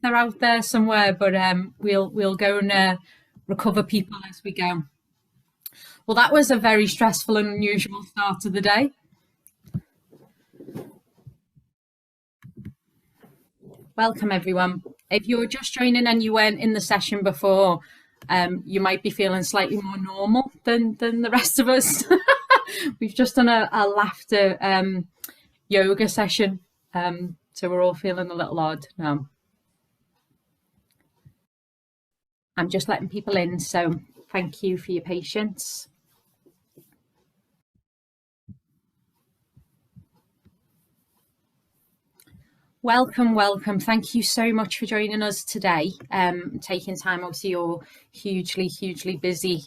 they're out there somewhere, but we'll go and recover people as we go. Well, that was a very stressful and unusual start to the day. Welcome, everyone. If you're just joining and you weren't in the session before, you might be feeling slightly more normal than the rest of us. We've just done a laughter yoga session, so we're all feeling a little odd now. I'm just letting people in, so thank you for your patience. Welcome, welcome. Thank you so much for joining us today. Taking time, obviously you're hugely busy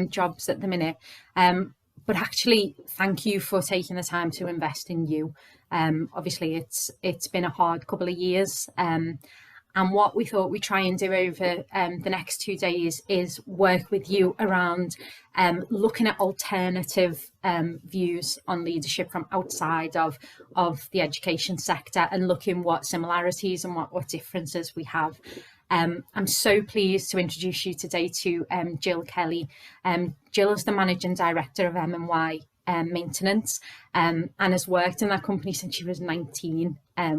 jobs at the minute. But actually, thank you for taking the time to invest in you. Obviously, it's been a hard couple of years. And what we thought we'd try and do over the next 2 days is work with you around looking at alternative views on leadership from outside of the education sector, and looking what similarities and what differences we have. I'm so pleased to introduce you today to Gill Kelly. Gill is the Managing Director of M&Y Maintenance, and has worked in that company since she was 19,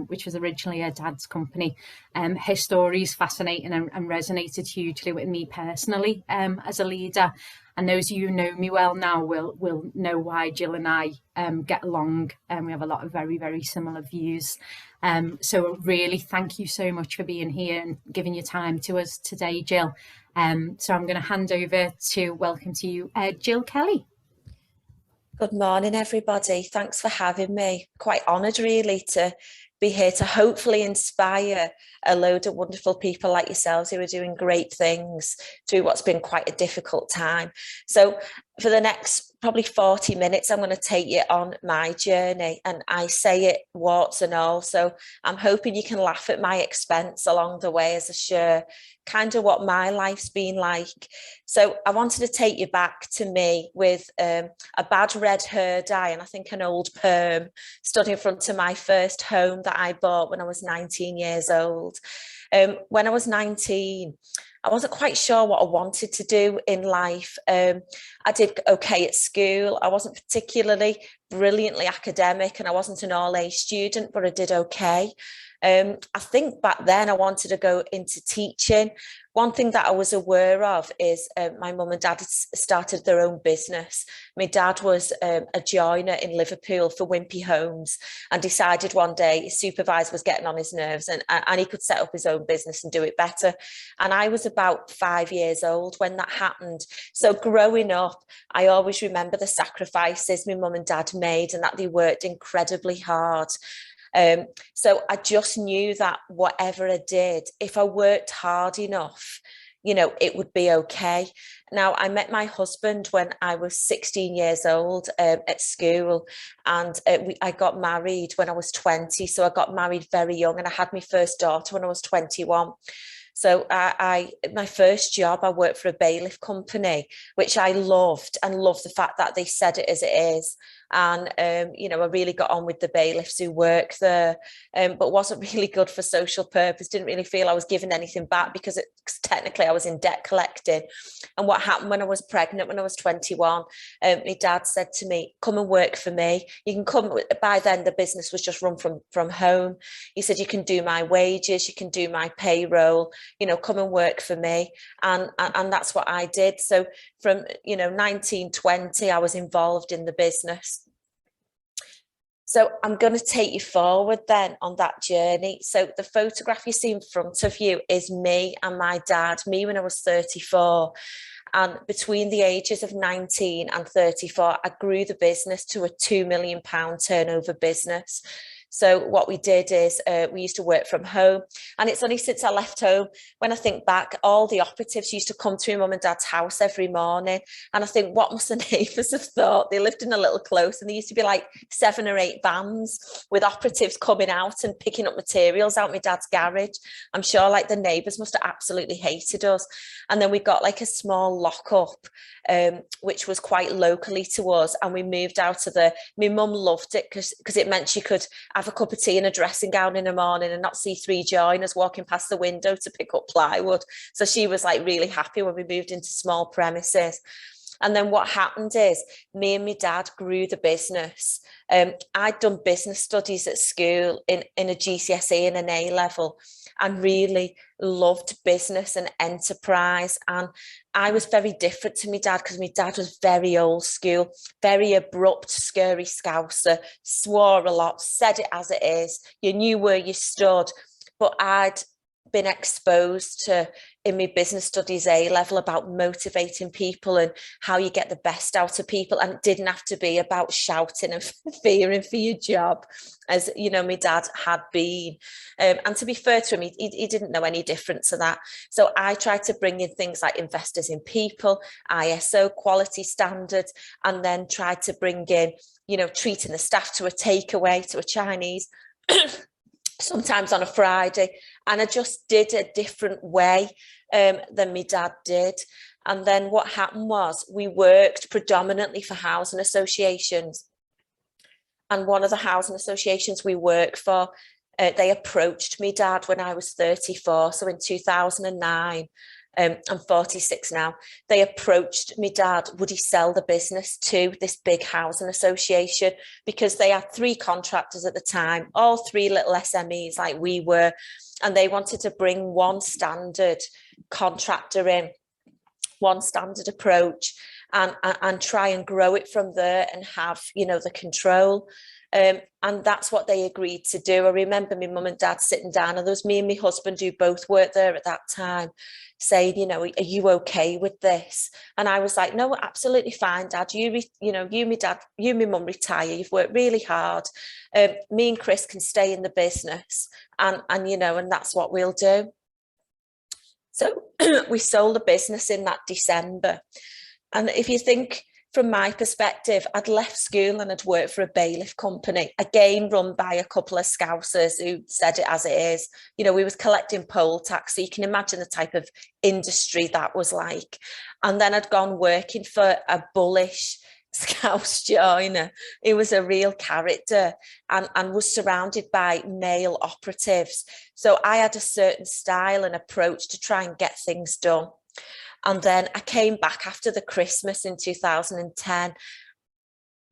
which was originally her dad's company. Her story is fascinating and resonated hugely with me personally as a leader. And those of you who know me well now will know why Gill and I get along, and we have a lot of very similar views. So really thank you so much for being here and giving your time to us today, Gill. So I'm going to hand over to welcome to you, Gill Kelly. Good morning, everybody. Thanks for having me. Quite honoured, really, to be here to hopefully inspire a load of wonderful people like yourselves who are doing great things through what's been quite a difficult time. So for the next probably 40 minutes, I'm going to take you on my journey, and I say it warts and all. So I'm hoping you can laugh at my expense along the way as I share kind of what my life's been like. So I wanted to take you back to me with a bad red hair dye and I think an old perm stood in front of my first home that I bought when I was 19 years old. When I was 19, I wasn't quite sure what I wanted to do in life. I did okay at school. I wasn't particularly brilliantly academic, and I wasn't an all-A student, but I did okay. I think back then I wanted to go into teaching. One thing that I was aware of is my mum and dad started their own business. My dad was a joiner in Liverpool for Wimpy Homes, and decided one day his supervisor was getting on his nerves, and he could set up his own business and do it better. And I was about 5 years old when that happened. So growing up, I always remember the sacrifices my mum and dad made, and that they worked incredibly hard. So I just knew that whatever I did, if I worked hard enough, you know, it would be okay. Now, I met my husband when I was 16 years old at school, and I got married when I was 20. So I got married very young, and I had my first daughter when I was 21. So my first job, I worked for a bailiff company, which I loved, and loved the fact that they said it as it is. And, you know, I really got on with the bailiffs who work there, but wasn't really good for social purpose. Didn't really feel I was giving anything back, because technically I was in debt collecting. And what happened when I was pregnant, when I was 21, my dad said to me, come and work for me. You can come. By then, the business was just run from home. He said, you can do my wages, you can do my payroll, you know, come and work for me. And that's what I did. So from, you know, 1920, I was involved in the business. So I'm going to take you forward then on that journey. So the photograph you see in front of you is me and my dad, me when I was 34. And between the ages of 19 and 34, I grew the business to a £2 million turnover business. So what we did is we used to work from home, and it's only since I left home, when I think back, all the operatives used to come to my mum and dad's house every morning. And I think, what must the neighbours have thought? They lived in a little close, and there used to be like 7 or 8 vans with operatives coming out and picking up materials out my dad's garage. I'm sure like the neighbours must have absolutely hated us. And then we got like a small lock-up, which was quite locally to us, and we moved out of my mum loved it because it meant she could have a cup of tea in a dressing gown in the morning and not see three joiners walking past the window to pick up plywood. So she was like really happy when we moved into small premises. And then what happened is me and my dad grew the business. I'd done business studies at school in a GCSE and an A level, and really loved business and enterprise. And I was very different to my dad because my dad was very old school, very abrupt, scary Scouser, swore a lot, said it as it is. You knew where you stood. But I'd been exposed to, in my business studies A level, about motivating people and how you get the best out of people, and it didn't have to be about shouting and fearing for your job, as you know my dad had been. And to be fair to him, he didn't know any different to that. So I tried to bring in things like investors in people, ISO quality standards, and then tried to bring in, you know, treating the staff to a takeaway, to a Chinese sometimes on a Friday, and I just did a different way than my dad did. And then what happened was we worked predominantly for housing associations, and one of the housing associations we worked for, they approached me dad when I was 34, so in 2009. I'm 46 now. They approached me dad, would he sell the business to this big housing association? Because they had 3 contractors at the time, all 3 little SMEs like we were, and they wanted to bring one standard contractor in, one standard approach, and try and grow it from there and have, you know, the control. And that's what they agreed to do. I remember my mum and dad sitting down, and there was me and my husband who both worked there at that time, saying, you know, are you okay with this? And I was like, no, absolutely fine, dad. You my dad, you and my mum retire. You've worked really hard. Me and Chris can stay in the business, and you know, and that's what we'll do. So we sold the business in that December. And if you think, from my perspective, I'd left school and I'd worked for a bailiff company, again run by a couple of Scousers who said it as it is. You know, we was collecting poll tax, so you can imagine the type of industry that was like. And then I'd gone working for a bullish Scouse joiner. He was a real character, and was surrounded by male operatives. So I had a certain style and approach to try and get things done. And then I came back after the Christmas in 2010,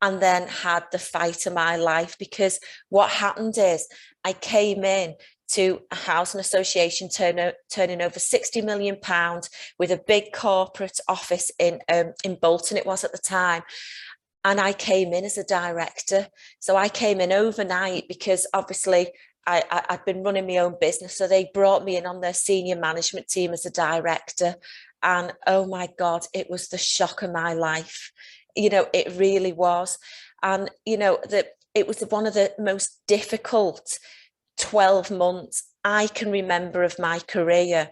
and then had the fight of my life, because what happened is I came in to a housing association turning over £60 million with a big corporate office in Bolton, it was at the time. And I came in as a director. So I came in overnight because obviously I'd been running my own business. So they brought me in on their senior management team as a director. And oh my God, it was the shock of my life. You know, it really was. And, you know, it was one of the most difficult 12 months I can remember of my career,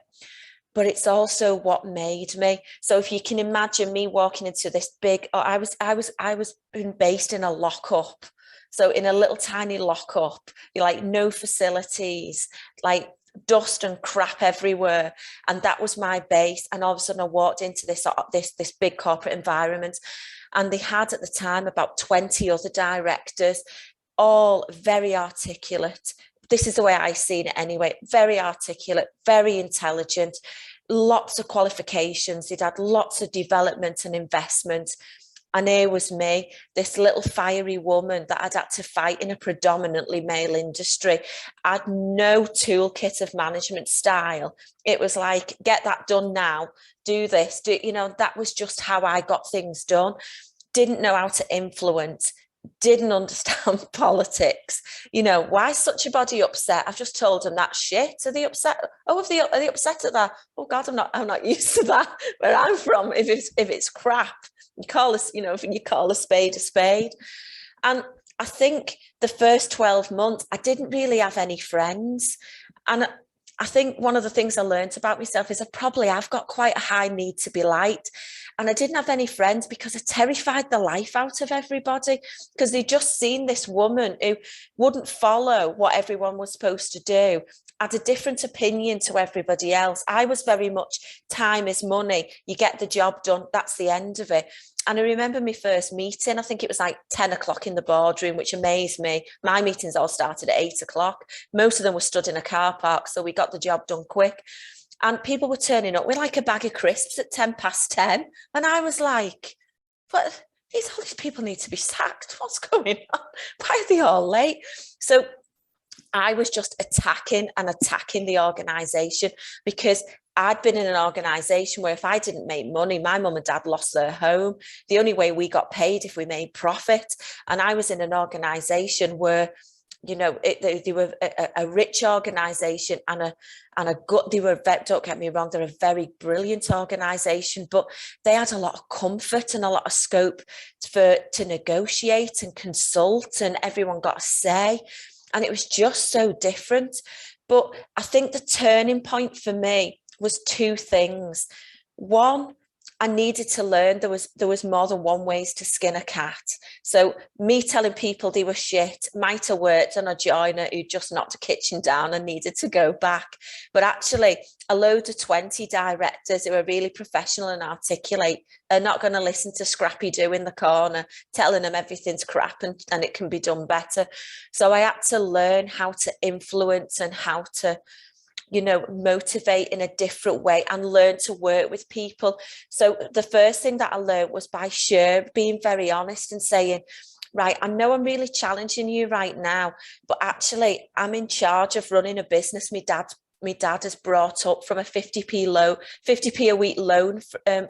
but it's also what made me. So if you can imagine me walking into this big, I was based in a lockup. So in a little tiny lockup, you're like no facilities, like dust and crap everywhere, and that was my base. And all of a sudden I walked into this big corporate environment, and they had at the time about 20 other directors, all very articulate. This is the way I seen it anyway, very articulate, very intelligent, lots of qualifications. They'd had lots of development and investment. And here was me, this little fiery woman that I'd had to fight in a predominantly male industry. I had no toolkit of management style. It was like, get that done now, do this, you know, that was just how I got things done. Didn't know how to influence, didn't understand politics. You know, why is such a body upset? I've just told them that shit. Are they upset? Oh, are they upset at that? Oh God, I'm not used to that. Where I'm from, if it's crap, you call us, you know, you call a spade a spade. And I think the first 12 months, I didn't really have any friends. And I think one of the things I learned about myself is I've got quite a high need to be liked. And I didn't have any friends because I terrified the life out of everybody, because they'd just seen this woman who wouldn't follow what everyone was supposed to do, had a different opinion to everybody else. I was very much time is money. You get the job done. That's the end of it. And I remember my first meeting, I think it was like 10 o'clock in the boardroom, which amazed me. My meetings all started at 8 o'clock. Most of them were stood in a car park, so we got the job done quick. And people were turning up with like a bag of crisps at 10 past 10. And I was like, but all these people need to be sacked. What's going on? Why are they all late? So I was just attacking the organisation, because I'd been in an organisation where if I didn't make money, my mum and dad lost their home. The only way we got paid if we made profit. And I was in an organisation where, you know, they were a rich organisation and a good. They were, don't get me wrong, they're a very brilliant organisation, but they had a lot of comfort and a lot of scope to negotiate and consult, and everyone got a say. And it was just so different. But I think the turning point for me was two things. One, I needed to learn there was more than one ways to skin a cat. So me telling people they were shit might have worked on a joiner who just knocked a kitchen down and needed to go back. But actually, a load of 20 directors who are really professional and articulate are not going to listen to Scrappy Doo in the corner telling them everything's crap and it can be done better. So I had to learn how to influence and how to, you know, motivate in a different way and learn to work with people. So the first thing that I learned was by being very honest and saying, right, I know I'm really challenging you right now, but actually I'm in charge of running a business my dad has brought up from a 50p a week loan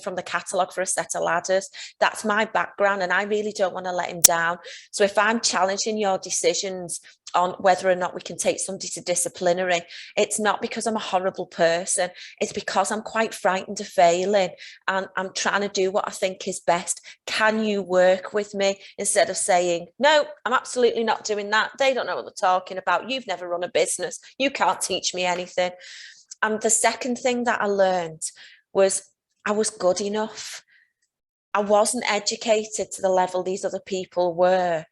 from the catalogue for a set of ladders. That's my background, and I really don't want to let him down. So if I'm challenging your decisions on whether or not we can take somebody to disciplinary, it's not because I'm a horrible person. It's because I'm quite frightened of failing and I'm trying to do what I think is best. Can you work with me? Instead of saying, no, I'm absolutely not doing that. They don't know what they're talking about. You've never run a business. You can't teach me anything. And the second thing that I learned was I was good enough. I wasn't educated to the level these other people were.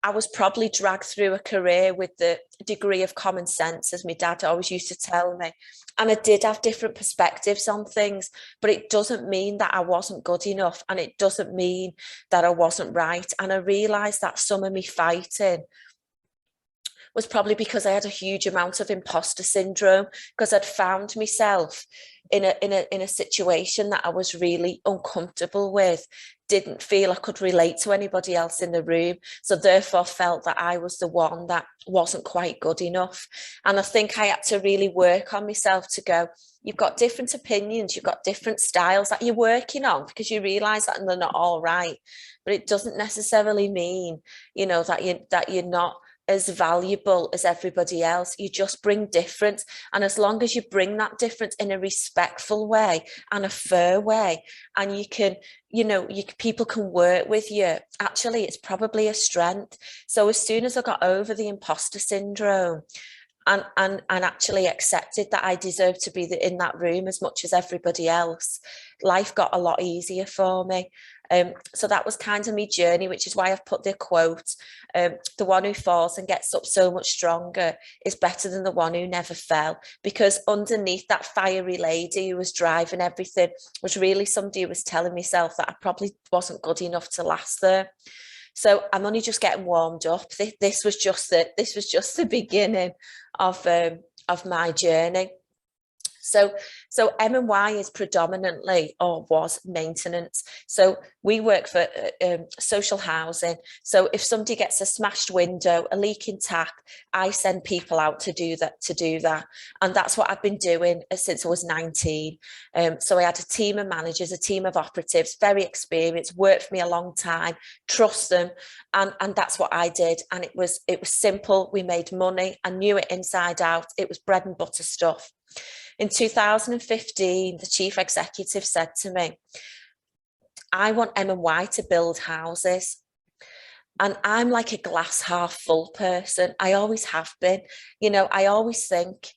I was probably dragged through a career with the degree of common sense, as my dad always used to tell me. And I did have different perspectives on things, but it doesn't mean that I wasn't good enough. And it doesn't mean that I wasn't right. And I realised that some of me fighting was probably because I had a huge amount of imposter syndrome, because I'd found myself in a situation that I was really uncomfortable with, didn't feel I could relate to anybody else in the room, so therefore felt that I was the one that wasn't quite good enough. And I think I had to really work on myself to go, you've got different opinions, you've got different styles that you're working on, because you realise that they're not all right, but it doesn't necessarily mean, you know, that you're not as valuable as everybody else. You just bring difference, and as long as you bring that difference in a respectful way and a fair way, and you can, you know, people can work with you, actually it's probably a strength. So as soon as I got over the imposter syndrome and actually accepted that I deserved to be in that room as much as everybody else, life got a lot easier for me. So that was kind of my journey, which is why I've put the quote, the one who falls and gets up so much stronger is better than the one who never fell. Because underneath that fiery lady who was driving everything was really somebody who was telling myself that I probably wasn't good enough to last there. So I'm only just getting warmed up. This was just the beginning of my journey. So M&Y is predominantly, or was, maintenance. So we work for social housing. So if somebody gets a smashed window, a leaking tap, I send people out to do that. And that's what I've been doing since I was 19. So I had a team of managers, a team of operatives, very experienced, worked for me a long time, trust them. And that's what I did. And it was simple. We made money. I knew it inside out. It was bread and butter stuff. In 2015, the chief executive said to me, I want M&Y to build houses. And I'm like a glass half full person. I always have been. You know, I always think,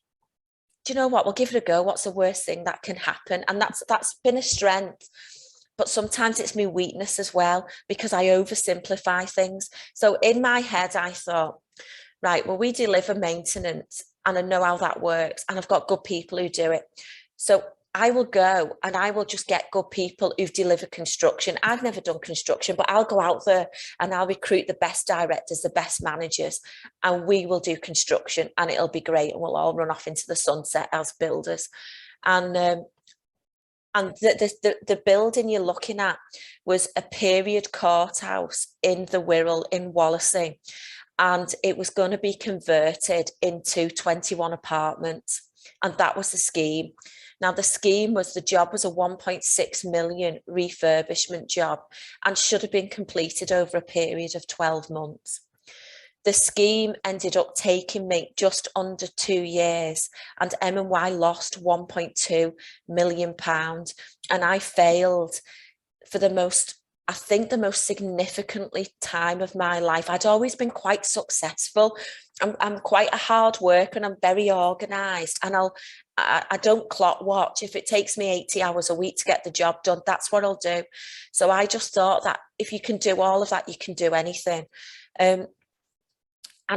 do you know what? We'll give it a go. What's the worst thing that can happen? And that's been a strength. But sometimes it's my weakness as well, because I oversimplify things. So in my head, I thought, right, well, we deliver maintenance and I know how that works, and I've got good people who do it. So I will go and I will just get good people who've delivered construction. I've never done construction, but I'll go out there and I'll recruit the best directors, the best managers, and we will do construction, and it'll be great, and we'll all run off into the sunset as builders. And the building you're looking at was a period courthouse in the Wirral in Wallasey, and it was going to be converted into 21 apartments, and that was the scheme. Now, the scheme was, the job was a 1.6 million refurbishment job and should have been completed over a period of 12 months. The scheme ended up taking me just under 2 years, and M&Y lost £1.2 million, and I failed for the most significantly time of my life. I'd always been quite successful. I'm quite a hard worker, and I'm very organised, and I don't clock watch. If it takes me 80 hours a week to get the job done, that's what I'll do. So I just thought that if you can do all of that, you can do anything. And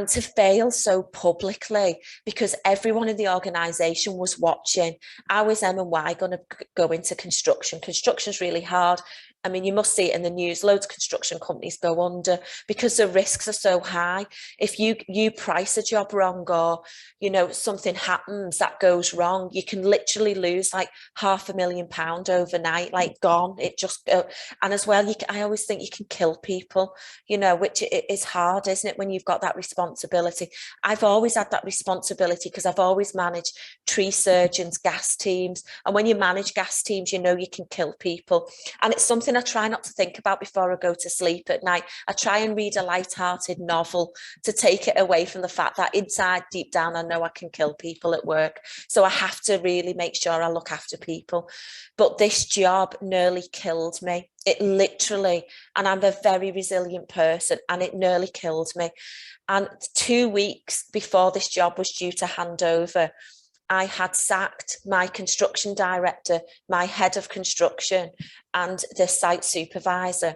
to fail so publicly, because everyone in the organisation was watching. How is M&Y going to go into construction? Construction's really hard. I mean, you must see it in the news. Loads of construction companies go under because the risks are so high. If you price a job wrong, or, you know, something happens that goes wrong, you can literally lose like £500,000 overnight, like gone. It just, and as well, I always think you can kill people, you know, which is hard, isn't it, when you've got that responsibility? I've always had that responsibility because I've always managed tree surgeons, gas teams. And when you manage gas teams, you know you can kill people. And it's something I try not to think about before I go to sleep at night. I try and read a light-hearted novel to take it away from the fact that inside, deep down, I know I can kill people at work. So I have to really make sure I look after people. But this job nearly killed me. It literally, and I'm a very resilient person, and it nearly killed me. And 2 weeks before this job was due to hand over, I had sacked my construction director, my head of construction, and the site supervisor.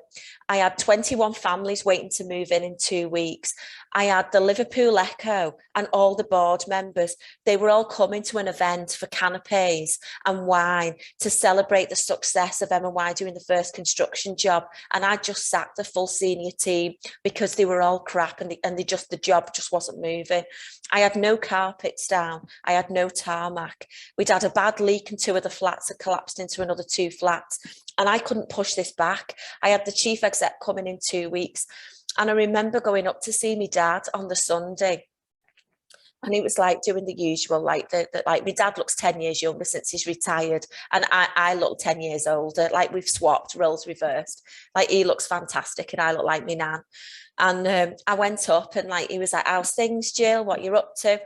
I had 21 families waiting to move in 2 weeks. I had the Liverpool Echo and all the board members. They were all coming to an event for canapes and wine to celebrate the success of M&Y doing the first construction job. And I just sacked the full senior team because they were all crap, and the job just wasn't moving. I had no carpets down. I had no tarmac. We'd had a bad leak and 2 of the flats had collapsed into another 2 flats. And I couldn't push this back. I had the chief exec coming in 2 weeks. And I remember going up to see my dad on the Sunday. And he was like doing the usual, like like my dad looks 10 years younger since he's retired. And I look 10 years older. Like we've swapped, roles reversed. Like he looks fantastic and I look like me nan. And I went up and like he was like, how's things, Jill? What you're up to?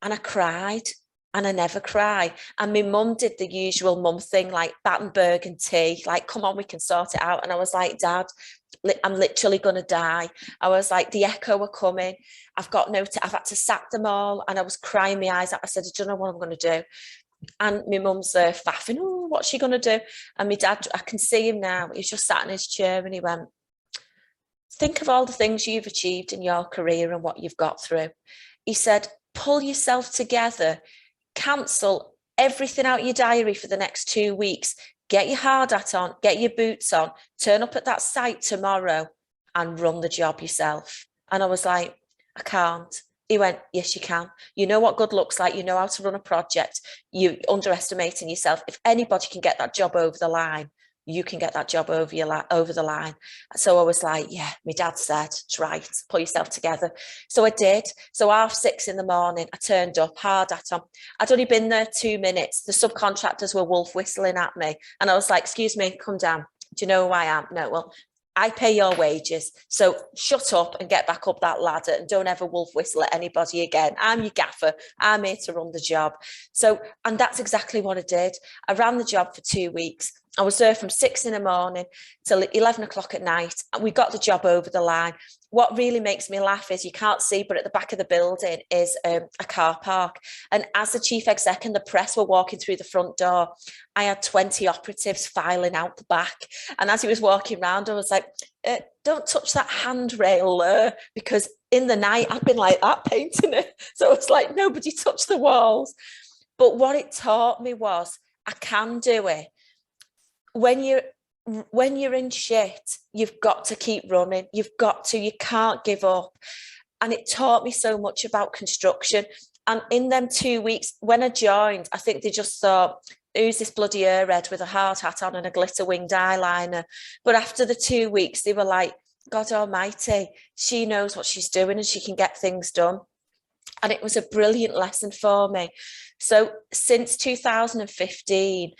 And I cried. And I never cry. And my mum did the usual mum thing, like Battenberg and tea, like, come on, we can sort it out. And I was like, Dad, I'm literally going to die. I was like, the Echo are coming. I've had to sack them all. And I was crying my eyes out. I said, I don't know what I'm going to do. And my mum's faffing, oh, what's she going to do? And my dad, I can see him now. He's just sat in his chair and he went, think of all the things you've achieved in your career and what you've got through. He said, pull yourself together. Cancel everything out your diary for the next 2 weeks. Get your hard hat on, get your boots on, turn up at that site tomorrow and run the job yourself. And I was like, I can't. He went, yes, you can. You know what good looks like. You know how to run a project. You're underestimating yourself. If anybody can get that job over the line, you can get that job over the line. So I was like, yeah, my dad said, it's right, pull yourself together. So I did. So 6:30 in the morning, I turned up, hard at him. I'd only been there 2 minutes. The subcontractors were wolf whistling at me. And I was like, excuse me, come down. Do you know who I am? No, well, I pay your wages. So shut up and get back up that ladder and don't ever wolf whistle at anybody again. I'm your gaffer. I'm here to run the job. So, and that's exactly what I did. I ran the job for 2 weeks. I was there from 6 in the morning till 11 o'clock at night. And we got the job over the line. What really makes me laugh is you can't see, but at the back of the building is a car park. And as the chief exec and the press were walking through the front door, I had 20 operatives filing out the back. And as he was walking around, I was like, don't touch that handrail there, because in the night I'd been like that painting it. So it's like, nobody touched the walls. But what it taught me was, I can do it. When you're in shit, you've got to keep running. You can't give up. And it taught me so much about construction. And in them 2 weeks, when I joined, I think they just thought, who's this bloody airhead with a hard hat on and a glitter winged eyeliner? But after the 2 weeks, they were like, God almighty, she knows what she's doing and she can get things done. And it was a brilliant lesson for me. So since 2015,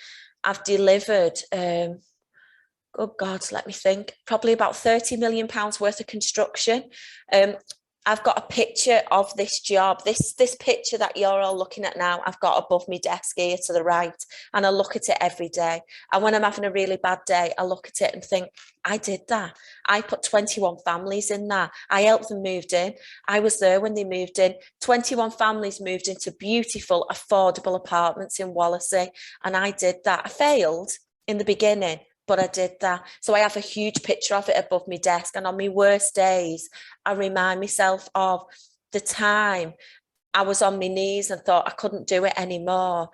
I've delivered, oh God, let me think, probably about £30 million worth of construction. I've got a picture of this job, this picture that you're all looking at now, I've got above my desk here to the right, and I look at it every day. And when I'm having a really bad day, I look at it and think, I did that. I put 21 families in that. I helped them move in. I was there when they moved in. 21 families moved into beautiful, affordable apartments in Wallasey. And I did that. I failed in the beginning, but I did that. So I have a huge picture of it above my desk. And on my worst days, I remind myself of the time I was on my knees and thought I couldn't do it anymore.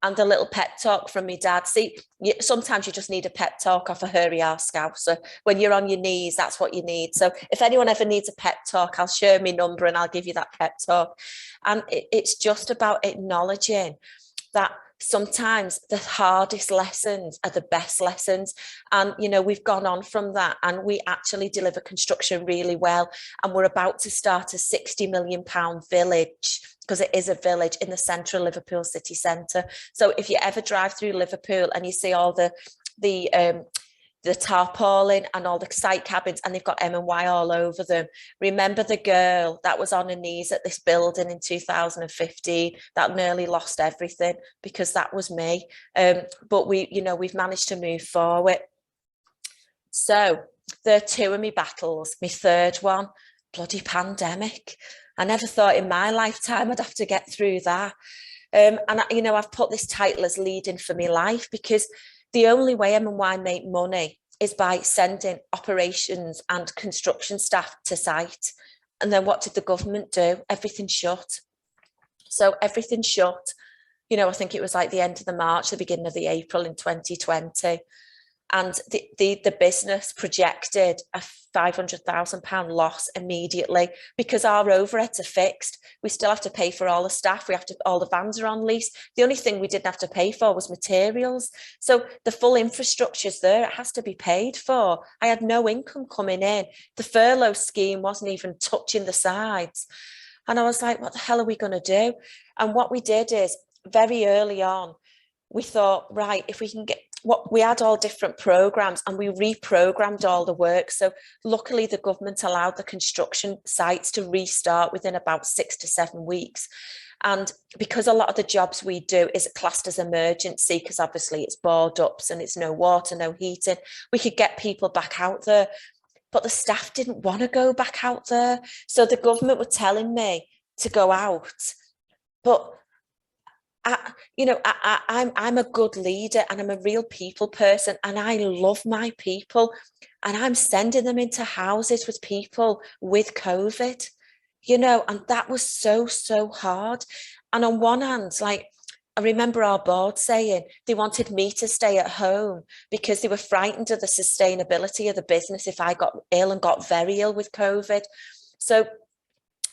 And the little pep talk from my dad. See, sometimes you just need a pep talk off a hairy arse scouser. When you're on your knees, that's what you need. So if anyone ever needs a pep talk, I'll share my number and I'll give you that pep talk. And it's just about acknowledging that sometimes the hardest lessons are the best lessons. And, you know, we've gone on from that and we actually deliver construction really well. And we're about to start a £60 million village, because it is a village in the centre of Liverpool city centre. So if you ever drive through Liverpool and you see all the tarpaulin and all the site cabins, and they've got M&Y all over them. Remember the girl that was on her knees at this building in 2015 that nearly lost everything? Because that was me. But we've managed to move forward. So there are two of me battles. My third one, bloody pandemic. I never thought in my lifetime I'd have to get through that. I've put this title as leading for my life, because the only way M&Y make money is by sending operations and construction staff to site. And then what did the government do? Everything shut. So everything shut. I think it was like the end of the March, the beginning of the April in 2020. And the business projected a £500,000 loss immediately, because our overheads are fixed. We still have to pay for all the staff. All the vans are on lease. The only thing we didn't have to pay for was materials. So the full infrastructure's there. It has to be paid for. I had no income coming in. The furlough scheme wasn't even touching the sides. And I was like, what the hell are we going to do? And what we did is, very early on, we thought, right, if we can get we had all different programs and we reprogrammed all the work. So luckily the government allowed the construction sites to restart within about 6 to 7 weeks. And because a lot of the jobs we do is classed as emergency, because obviously it's board ups and it's no water, no heating, we could get people back out there. But the staff didn't want to go back out there. So the government were telling me to go out. But I'm a good leader and I'm a real people person and I love my people, and I'm sending them into houses with people with COVID, and that was so, so hard. And on one hand, like, I remember our board saying they wanted me to stay at home because they were frightened of the sustainability of the business if I got ill and got very ill with COVID.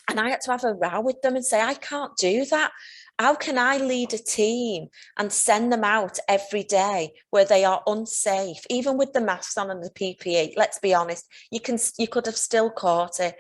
And I had to have a row with them and say, I can't do that. How can I lead a team and send them out every day where they are unsafe, even with the masks on and the PPE? Let's be honest, you could have still caught it.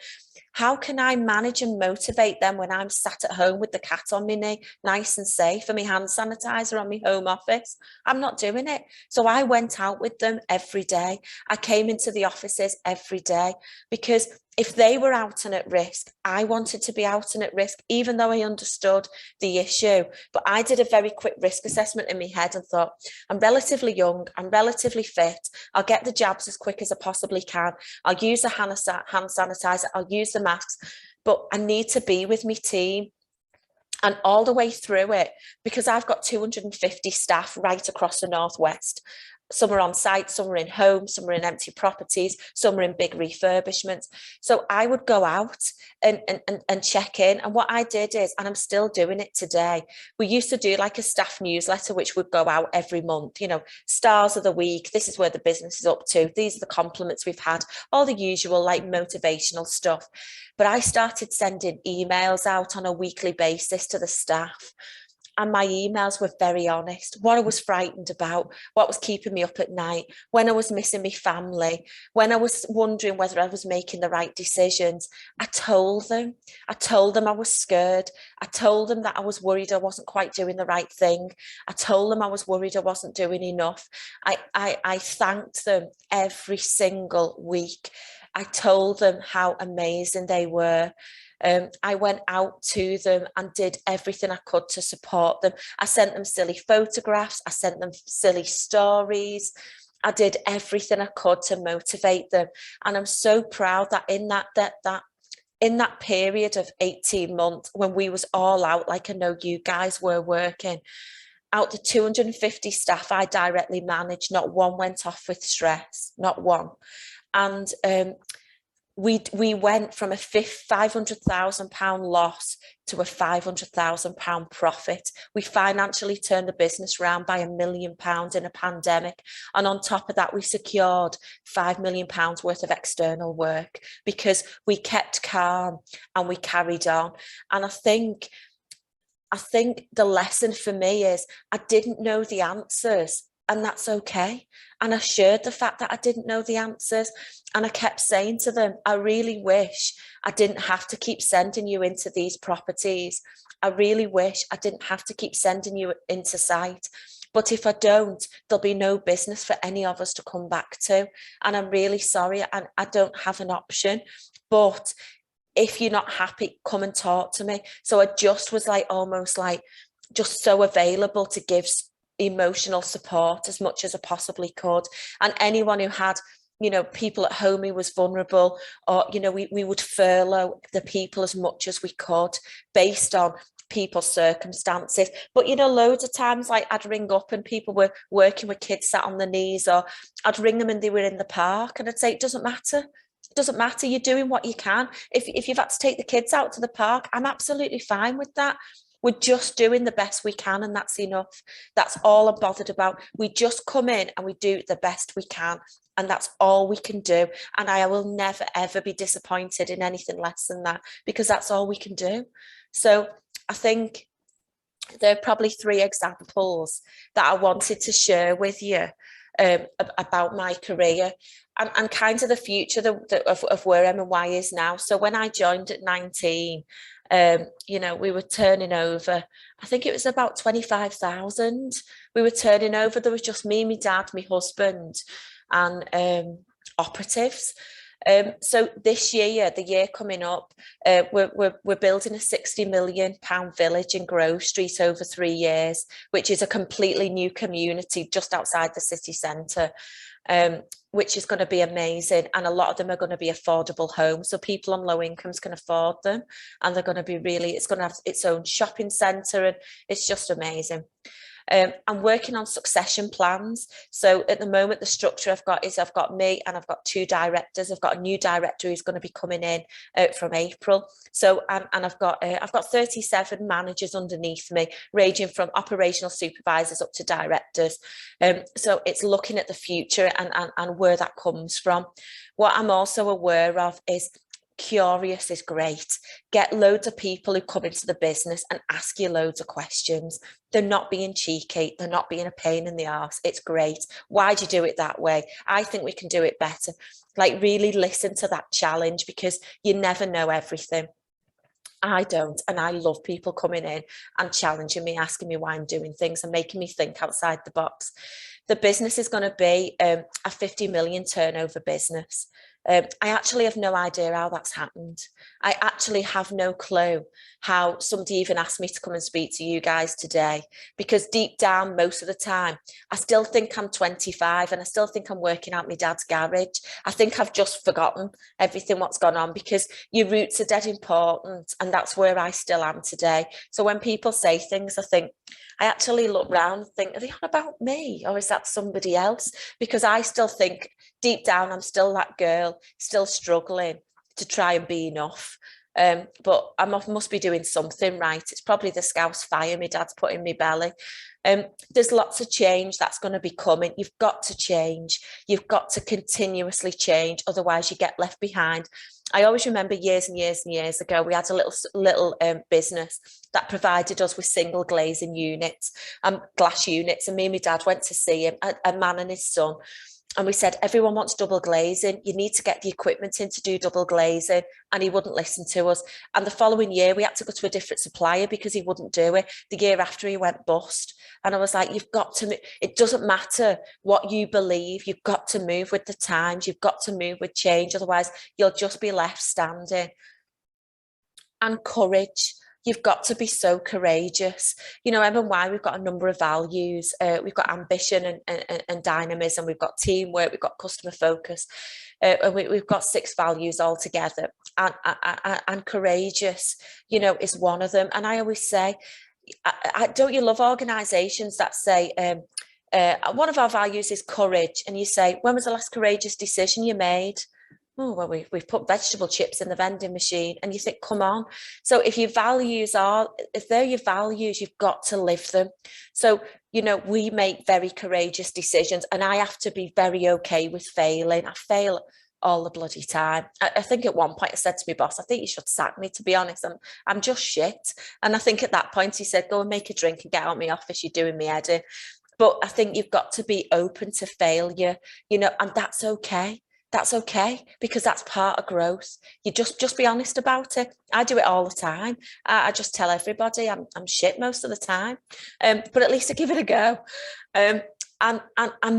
How can I manage and motivate them when I'm sat at home with the cat on my knee, nice and safe, and my hand sanitizer on my home office? I'm not doing it. So I went out with them every day. I came into the offices every day, because if they were out and at risk, I wanted to be out and at risk, even though I understood the issue. But I did a very quick risk assessment in my head and thought, I'm relatively young, I'm relatively fit, I'll get the jabs as quick as I possibly can, I'll use the hand sanitizer, I'll use the masks, but I need to be with my team. And all the way through it, because I've got 250 staff right across the Northwest, Some are on site, some are in homes, some are in empty properties, some are in big refurbishments. So I would go out and check in. And what I did is, and I'm still doing it today, we used to do like a staff newsletter, which would go out every month, you know, stars of the week, this is where the business is up to, these are the compliments we've had, all the usual like motivational stuff. But I started sending emails out on a weekly basis to the staff. And my emails were very honest, what I was frightened about, what was keeping me up at night, when I was missing my family, when I was wondering whether I was making the right decisions. I told them I was scared. I told them that I was worried I wasn't quite doing the right thing. I told them I was worried I wasn't doing enough. I thanked them every single week. I told them how amazing they were. I went out to them and did everything I could to support them. I sent them silly photographs. I sent them silly stories. I did everything I could to motivate them. And I'm so proud that in that period of 18 months, when we was all out, like I know you guys were working, out the 250 staff I directly managed, not one went off with stress, not one. And we went from a £500,000 loss to a £500,000 profit. We financially turned the business around by £1 million in a pandemic. And on top of that, we secured £5 million worth of external work because we kept calm and we carried on. And I think the lesson for me is I didn't know the answers, and that's okay. And I shared the fact that I didn't know the answers. And I kept saying to them, I really wish I didn't have to keep sending you into these properties. I really wish I didn't have to keep sending you into site. But if I don't, there'll be no business for any of us to come back to. And I'm really sorry, and I don't have an option. But if you're not happy, come and talk to me. So I just was like, almost like just so available to give emotional support as much as I possibly could. And anyone who had, you know, people at home who was vulnerable, or, you know, we would furlough the people as much as we could based on people's circumstances. But, you know, loads of times, like I'd ring up and people were working with kids sat on their knees, or I'd ring them and they were in the park, and I'd say, it doesn't matter. It doesn't matter. You're doing what you can. If you've had to take the kids out to the park, I'm absolutely fine with that. We're just doing the best we can, and that's enough. That's all I'm bothered about. We just come in and we do the best we can, and that's all we can do. And I will never, ever be disappointed in anything less than that, because that's all we can do. So I think there are probably 3 examples that I wanted to share with you about my career and kind of the future of where M&Y is now. So when I joined at 19, you know, we were turning over, I think it was about 25,000. We were turning over. There was just me, my dad, my husband, and operatives. So this year, the year coming up, we're building a £60 million village in Grove Street over 3 years, which is a completely new community just outside the city centre. Which is going to be amazing, and a lot of them are going to be affordable homes, so people on low incomes can afford them, and they're going to be it's going to have its own shopping centre, and it's just amazing. I'm working on succession plans. So at the moment, the structure I've got me and I've got 2 directors. I've got a new director who's going to be coming in from April. So and I've got 37 managers underneath me, ranging from operational supervisors up to directors. So it's looking at the future and where that comes from. What I'm also aware of is curious is great. Get loads of people who come into the business and ask you loads of questions. They're not being cheeky. They're not being a pain in the arse. It's great. Why'd you do it that way? I think we can do it better. Like, really listen to that challenge, because you never know everything. I don't. And I love people coming in and challenging me, asking me why I'm doing things and making me think outside the box. The business is going to be a 50 million turnover business. I actually have no idea how that's happened. I actually have no clue how somebody even asked me to come and speak to you guys today, because deep down, most of the time, I still think I'm 25 and I still think I'm working out my dad's garage. I think I've just forgotten everything what's gone on, because your roots are dead important, and that's where I still am today. So when people say things, I think I actually look round and think, are they on about me or is that somebody else? Because I still think deep down, I'm still that girl, still struggling to try and be enough. But I must be doing something right. It's probably the Scouse fire my dad's put in my belly. There's lots of change that's going to be coming. You've got to change. You've got to continuously change. Otherwise, you get left behind. I always remember years and years and years ago, we had a little business that provided us with single glazing units, glass units. And me and my dad went to see him, a man and his son. And we said, everyone wants double glazing. You need to get the equipment in to do double glazing. And he wouldn't listen to us. And the following year, we had to go to a different supplier because he wouldn't do it. The year after, he went bust. And I was like, you've got to, it doesn't matter what you believe. You've got to move with the times. You've got to move with change. Otherwise, you'll just be left standing. And courage. You've got to be so courageous. You know, M&Y, we've got a number of values. We've got ambition and dynamism. We've got teamwork. We've got customer focus. And we've got 6 values altogether. And courageous, you know, is one of them. And I always say, don't you love organisations that say, one of our values is courage. And you say, when was the last courageous decision you made? Oh, well, we've put vegetable chips in the vending machine, and you think, come on. So if they're your values, you've got to live them. So, you know, we make very courageous decisions, and I have to be very okay with failing. I fail all the bloody time. I think at one point I said to my boss, I think you should sack me, to be honest. I'm just shit. And I think at that point he said, go and make a drink and get out of my office. You're doing me head in. But I think you've got to be open to failure, you know, and that's okay. That's okay, because that's part of growth. You just be honest about it. I do it all the time. I just tell everybody I'm shit most of the time, but at least I give it a go, and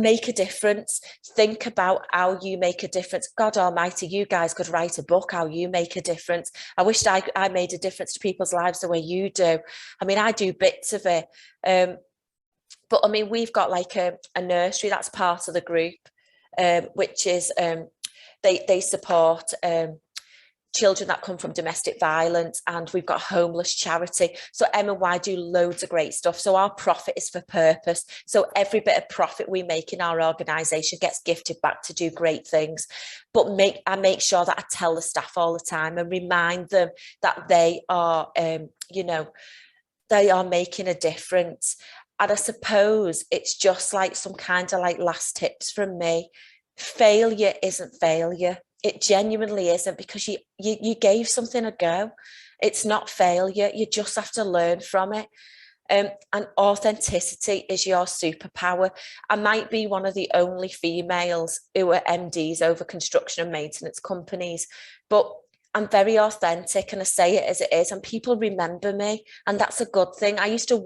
make a difference. Think about how you make a difference. God Almighty, you guys could write a book how you make a difference. I wished I made a difference to people's lives the way you do. I mean, I do bits of it, but I mean, we've got like a nursery that's part of the group. Which is they support children that come from domestic violence, and we've got a homeless charity. So M&Y do loads of great stuff. So our profit is for purpose. So every bit of profit we make in our organisation gets gifted back to do great things. But I make sure that I tell the staff all the time and remind them that they are, you know, they are making a difference. And I suppose it's just like some kind of like last tips from me. Failure isn't failure. It genuinely isn't, because you gave something a go. It's not failure. You just have to learn from it. And authenticity is your superpower. I might be one of the only females who are MDs over construction and maintenance companies, but I'm very authentic and I say it as it is, and people remember me, and that's a good thing. I used to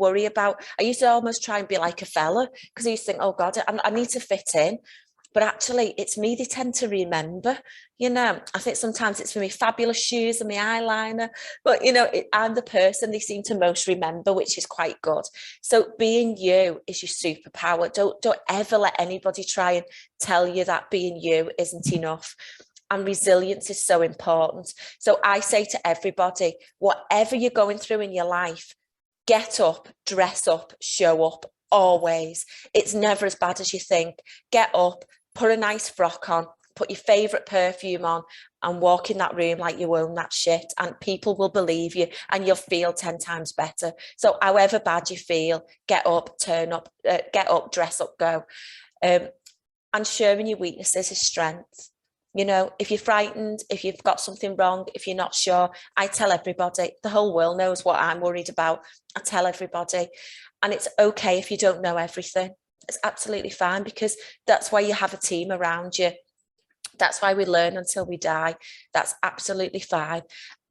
almost try and be like a fella, because I used to think, oh God, I need to fit in. But actually, it's me they tend to remember. You know, I think sometimes it's for me fabulous shoes and my eyeliner, but you know, I'm the person they seem to most remember, which is quite good. So being you is your superpower. Don't ever let anybody try and tell you that being you isn't enough. And resilience is so important. So I say to everybody, whatever you're going through in your life, get up, dress up, show up, always. It's never as bad as you think. Get up, put a nice frock on, put your favourite perfume on, and walk in that room like you own that shit, and people will believe you, and you'll feel 10 times better. So however bad you feel, get up, turn up, get up, dress up, go. And sharing your weaknesses is strength. You know, if you're frightened, if you've got something wrong, if you're not sure, I tell everybody. The whole world knows what I'm worried about. I tell everybody. And it's okay if you don't know everything. It's absolutely fine, because that's why you have a team around you. That's why we learn until we die. That's absolutely fine.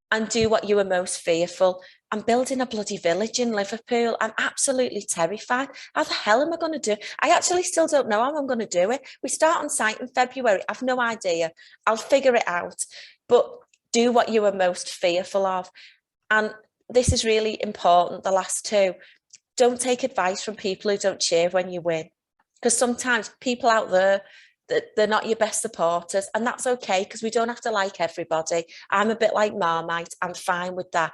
And do what you are most fearful. I'm building a bloody village in Liverpool. I'm absolutely terrified. How the hell am I going to do? I actually still don't know how I'm going to do it. We start on site in February. I've no idea. I'll figure it out. But do what you are most fearful of. And this is really important, the last two. Don't take advice from people who don't cheer when you win. Because sometimes people out there, they're not your best supporters, and that's okay, because we don't have to like everybody. I'm a bit like Marmite. I'm fine with that.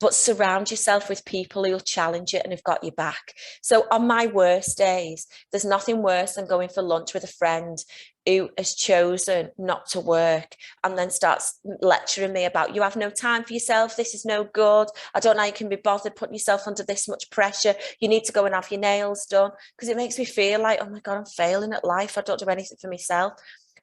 but surround yourself with people who'll challenge it and have got your back. So on my worst days, there's nothing worse than going for lunch with a friend who has chosen not to work and then starts lecturing me about, you have no time for yourself, this is no good, I don't know how you can be bothered putting yourself under this much pressure, you need to go and have your nails done, because it makes me feel like, oh my God, I'm failing at life, I don't do anything for myself.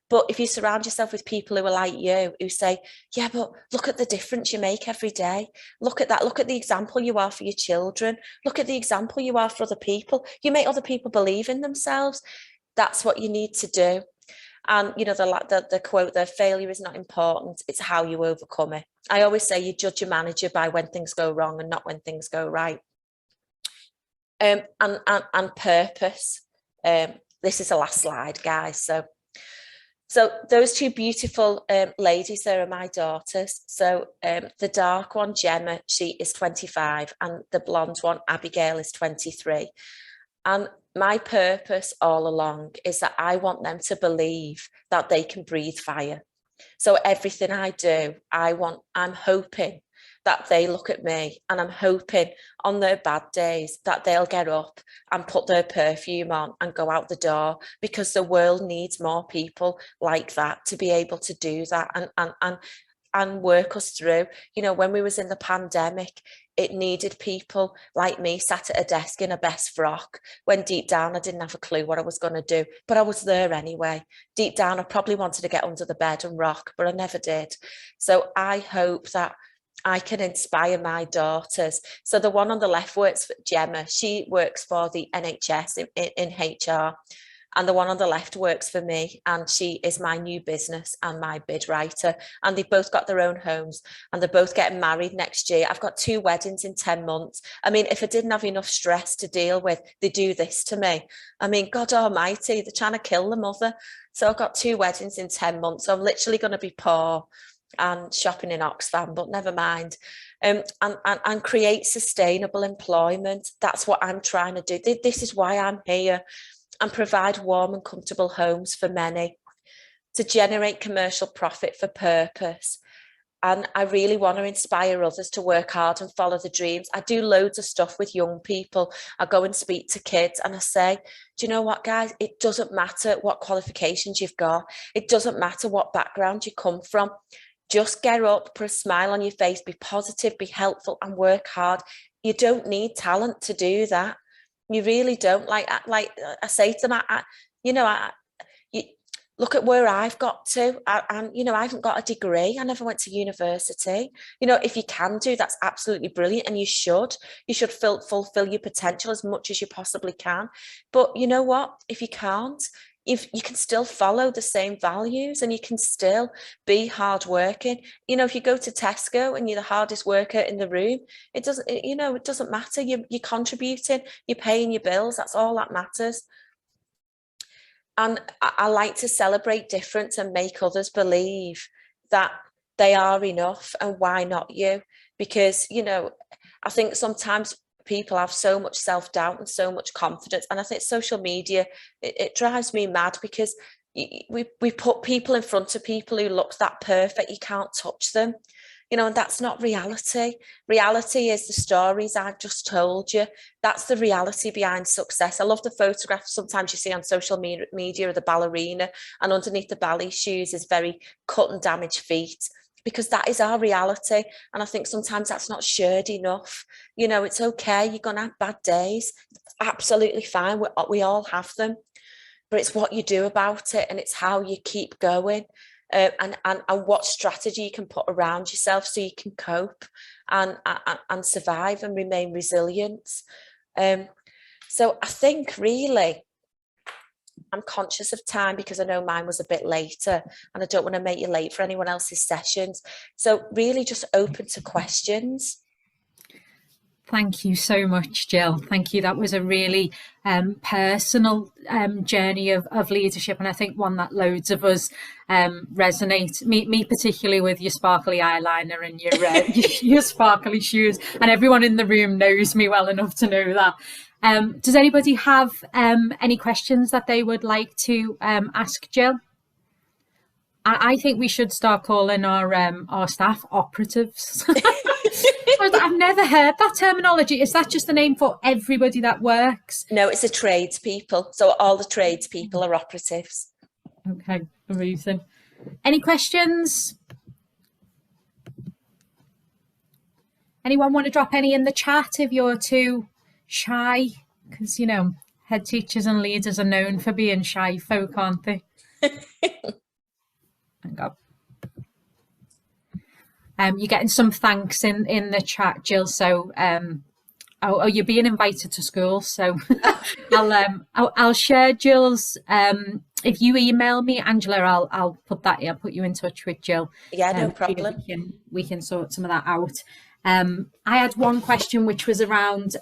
But if you surround yourself with people who are like you, who say, yeah, but look at the difference you make every day. Look at that. Look at the example you are for your children. Look at the example you are for other people. You make other people believe in themselves. That's what you need to do. And, you know, the quote, the failure is not important. It's how you overcome it. I always say you judge your manager by when things go wrong and not when things go right. And purpose. This is the last slide, guys. So those two beautiful ladies there are my daughters. So the dark one, Gemma, she is 25, and the blonde one, Abigail, is 23. And my purpose all along is that I want them to believe that they can breathe fire. So everything I do, I'm hoping that they look at me, and I'm hoping on their bad days that they'll get up and put their perfume on and go out the door, because the world needs more people like that to be able to do that and work us through. You know, when we was in the pandemic, it needed people like me sat at a desk in a best frock, when deep down I didn't have a clue what I was going to do, but I was there anyway. Deep down I probably wanted to get under the bed and rock, but I never did. So I hope that I can inspire my daughters. So the one on the left works for Gemma. She works for the NHS in HR. And the one on the left works for me, and she is my new business and my bid writer. And they've both got their own homes, and they're both getting married next year. I've got 2 weddings in 10 months. I mean, if I didn't have enough stress to deal with, they do this to me. I mean, God almighty, they're trying to kill the mother. So I've got 2 weddings in 10 months. So I'm literally going to be poor and shopping in Oxfam, but never mind. And create sustainable employment. That's what I'm trying to do. This is why I'm here. And provide warm and comfortable homes for many, to generate commercial profit for purpose. And I really want to inspire others to work hard and follow the dreams. I do loads of stuff with young people. I go and speak to kids, and I say, do you know what, guys? It doesn't matter what qualifications you've got. It doesn't matter what background you come from. Just get up, put a smile on your face, be positive, be helpful, and work hard. You don't need talent to do that. You really don't. Like I say to them, you look at where I've got to, and you know, I haven't got a degree. I never went to university. You know, if you can do, that's absolutely brilliant, and you should fulfill your potential as much as you possibly can. But you know what? If you can't, if you can still follow the same values, and you can still be hardworking. You know, if you go to Tesco and you're the hardest worker in the room, it doesn't matter. You're contributing, you're paying your bills. That's all that matters. And I like to celebrate difference and make others believe that they are enough, and why not you? Because, you know, I think sometimes people have so much self-doubt and so much confidence, and I think social media, it drives me mad, because we put people in front of people who look that perfect, you can't touch them, you know, and that's not reality. Reality is the stories I've just told you. That's the reality behind success. I love the photographs sometimes you see on social media of the ballerina, and underneath the ballet shoes is very cut and damaged feet, because that is our reality. And I think sometimes that's not shared enough. You know, it's okay, you're going to have bad days. It's absolutely fine. We all have them. But it's what you do about it, and it's how you keep going. And what strategy you can put around yourself so you can cope and survive and remain resilient. So I think really, I'm conscious of time, because I know mine was a bit later, and I don't want to make you late for anyone else's sessions. So really just open to questions. Thank you so much, Gill. Thank you. That was a really personal journey of leadership, and I think one that loads of us resonate. Me particularly, with your sparkly eyeliner and your sparkly shoes, and everyone in the room knows me well enough to know that. Does anybody have any questions that they would like to ask Gill? I think we should start calling our staff operatives. I've never heard that terminology. Is that just the name for everybody that works? No, it's a tradespeople. So all the tradespeople are operatives. Okay, amazing. Any questions? Anyone want to drop any in the chat if you're too shy? Because, you know, head teachers and leaders are known for being shy folk, aren't they? Hang on. You're getting some thanks in the chat, Gill. So, you're being invited to school. So, I'll share Jill's. If you email me, Angela, I'll put that. I'll put you in touch with Gill. Yeah, no problem. We can sort some of that out. I had one question, which was around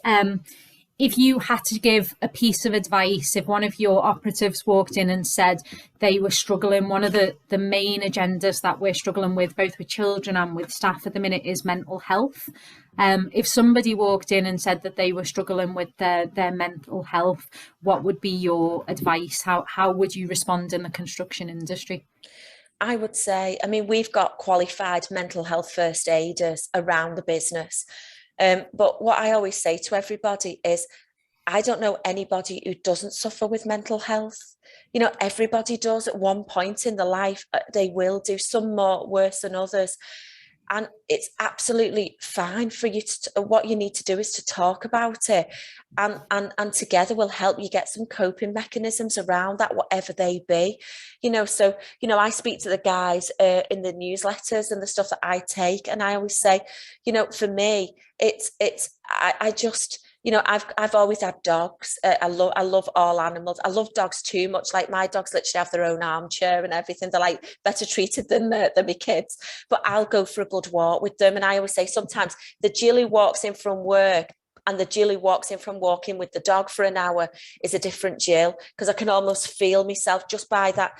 if you had to give a piece of advice, if one of your operatives walked in and said they were struggling, one of the main agendas that we're struggling with, both with children and with staff at the minute, is mental health. If somebody walked in and said that they were struggling with their mental health, what would be your advice? How would you respond in the construction industry? I would say, I mean, we've got qualified mental health first aiders around the business. But what I always say to everybody is, I don't know anybody who doesn't suffer with mental health. You know, everybody does at one point in their life. They will do, some more worse than others. And it's absolutely fine for you to, what you need to do is to talk about it, and together we'll help you get some coping mechanisms around that, whatever they be. You know, so, you know, I speak to the guys in the newsletters and the stuff that I take, and I always say, you know, for me, I just, you know, I've always had dogs. I love all animals. I love dogs too much. Like, my dogs literally have their own armchair and everything. They're like better treated than my kids. But I'll go for a good walk with them. And I always say, sometimes the Jill who walks in from work and the Jill who walks in from walking with the dog for an hour is a different Jill, because I can almost feel myself just by that.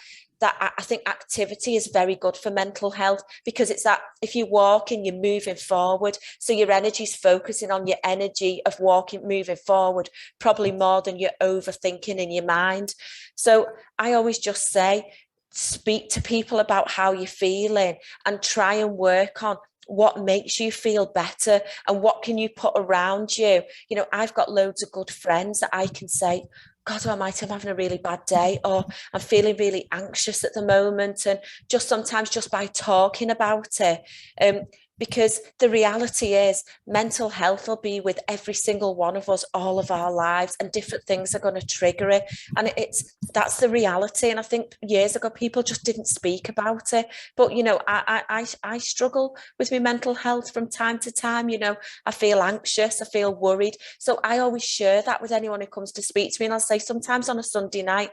I think activity is very good for mental health, because it's that if you walk and you're moving forward, so your energy's focusing on your energy of walking, moving forward, probably more than you're overthinking in your mind. So I always just say, speak to people about how you're feeling and try and work on what makes you feel better and what can you put around you. You know, I've got loads of good friends that I can say, God Almighty, I'm having a really bad day, or I'm feeling really anxious at the moment. And just sometimes just by talking about it, because the reality is mental health will be with every single one of us all of our lives, and different things are going to trigger it. And that's the reality. And I think years ago, people just didn't speak about it. But, you know, I struggle with my mental health from time to time. You know, I feel anxious, I feel worried. So I always share that with anyone who comes to speak to me. And I'll say, sometimes on a Sunday night,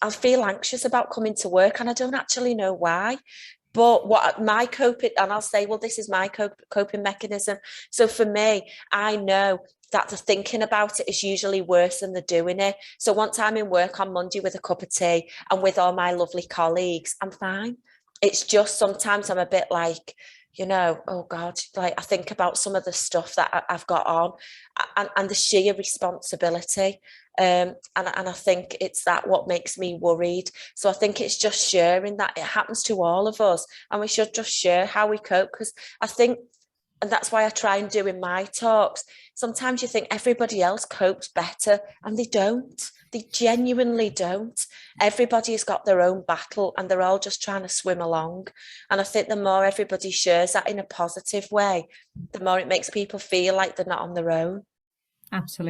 I'll feel anxious about coming to work and I don't actually know why. But what my coping, and I'll say, well, this is my coping mechanism. So for me, I know that the thinking about it is usually worse than the doing it. So once I'm in work on Monday with a cup of tea and with all my lovely colleagues, I'm fine. It's just sometimes I'm a bit like, you know, oh God, like I think about some of the stuff that I've got on, and the sheer responsibility. And I think it's that what makes me worried. So I think it's just sharing that it happens to all of us, and we should just share how we cope, because I think, and that's why I try and do in my talks, sometimes you think everybody else copes better, and they don't. They genuinely don't. Everybody has got their own battle and they're all just trying to swim along. And I think the more everybody shares that in a positive way, the more it makes people feel like they're not on their own. Absolutely.